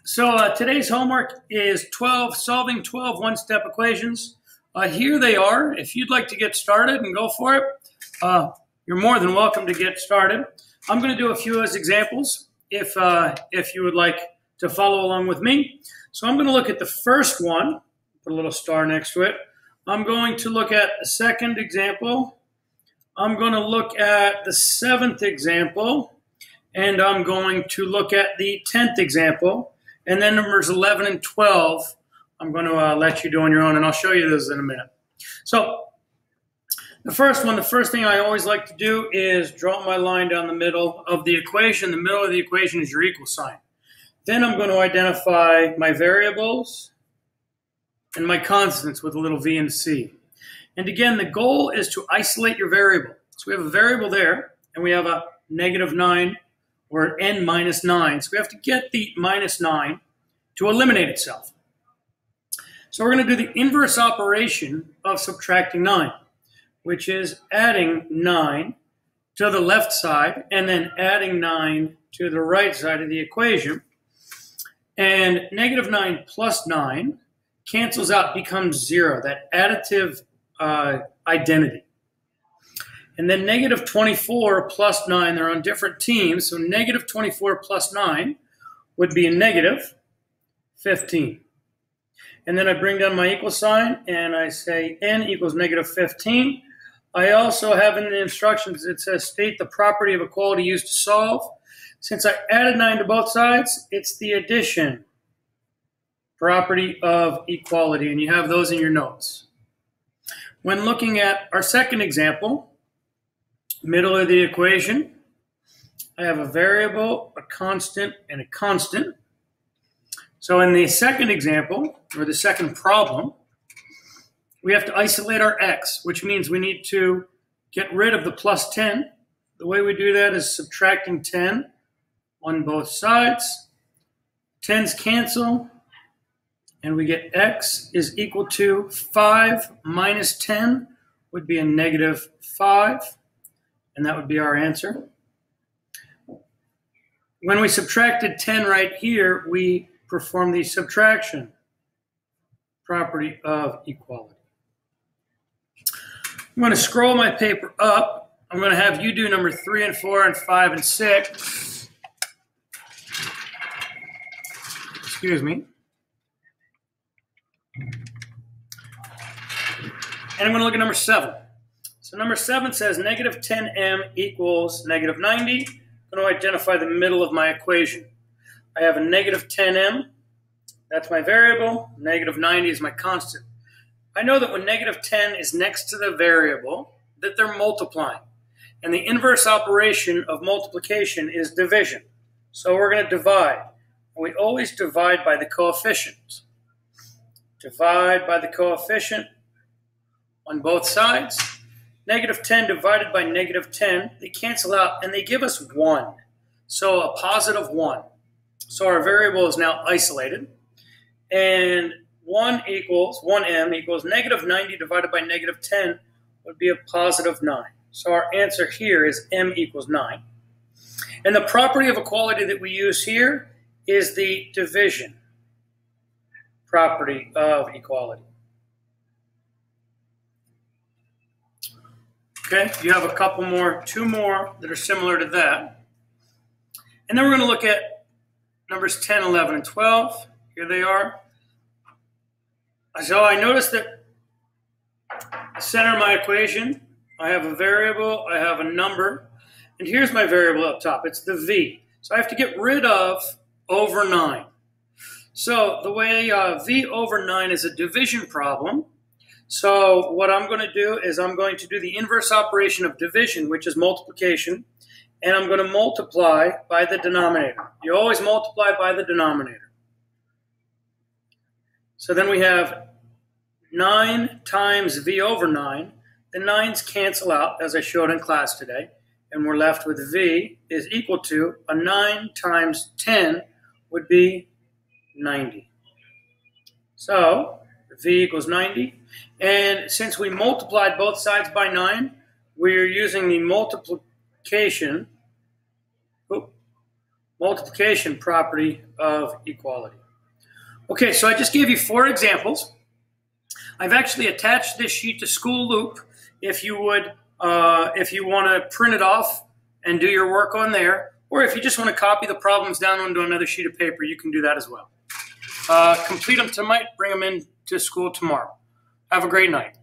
Today's homework is solving 12 one-step equations. Here they are. If you'd like to get started and go for it, you're more than welcome to get started. I'm going to do a few as examples if you would like to follow along with me. So I'm going to look at the first one, put a little star next to it. I'm going to look at the second example. I'm going to look at the seventh example, and I'm going to look at the 10th example. And then numbers 11 and 12, I'm going to let you do on your own, and I'll show you those in a minute. So the first thing I always like to do is draw my line down the middle of the equation. The middle of the equation is your equal sign. Then I'm going to identify my variables and my constants with a little v and c. And again, the goal is to isolate your variable. So we have a variable there, and we have a -9 or n minus 9. So we have to get the -9 to eliminate itself. So we're going to do the inverse operation of subtracting 9, which is adding 9 to the left side and then adding 9 to the right side of the equation. And -9 plus 9 cancels out, becomes 0, that additive identity. And then -24 plus 9, they're on different teams. So -24 plus 9 would be a -15. And then I bring down my equal sign and I say n equals -15. I also have in the instructions, it says state the property of equality used to solve. Since I added 9 to both sides, it's the addition property of equality. And you have those in your notes. When looking at our second example, middle of the equation, I have a variable, a constant, and a constant. So in the second example, or the second problem, we have to isolate our x, which means we need to get rid of the plus 10. The way we do that is subtracting 10 on both sides. 10's cancel, and we get x is equal to 5 minus 10 would be a -5. And that would be our answer. When we subtracted 10 right here, we perform the subtraction property of equality. I'm going to scroll my paper up. I'm going to have you do number 3 and 4 and 5 and 6. Excuse me. And I'm going to look at number 7. So number 7 says -10m equals -90. I'm going to identify the middle of my equation. I have a -10m. That's my variable. -90 is my constant. I know that when -10 is next to the variable, that they're multiplying. And the inverse operation of multiplication is division. So we're going to divide. And we always divide by the coefficient. Divide by the coefficient on both sides. -10 divided by -10, they cancel out and they give us 1. So a positive 1. So our variable is now isolated. And 1m equals -90 divided by -10 would be a positive 9. So our answer here is m equals 9. And the property of equality that we use here is the division property of equality. Okay, you have a couple more, 2 more that are similar to that. And then we're going to look at numbers 10, 11, and 12. Here they are. So I noticed that the center of my equation, I have a variable, I have a number, and here's my variable up top. It's the v. So I have to get rid of over 9. So the way v over 9 is a division problem. So what I'm going to do is I'm going to do the inverse operation of division, which is multiplication, and I'm going to multiply by the denominator. You always multiply by the denominator. So then we have 9 times v over 9. The 9's cancel out, as I showed in class today, and we're left with v is equal to a 9 times 10 would be 90. So v equals 90. And since we multiplied both sides by 9, we're using the multiplication multiplication property of equality. Okay, so I just gave you 4 examples. I've actually attached this sheet to School Loop. If you would, if you want to print it off and do your work on there, or if you just want to copy the problems down onto another sheet of paper, you can do that as well. Complete them tonight, bring them in to school tomorrow. Have a great night.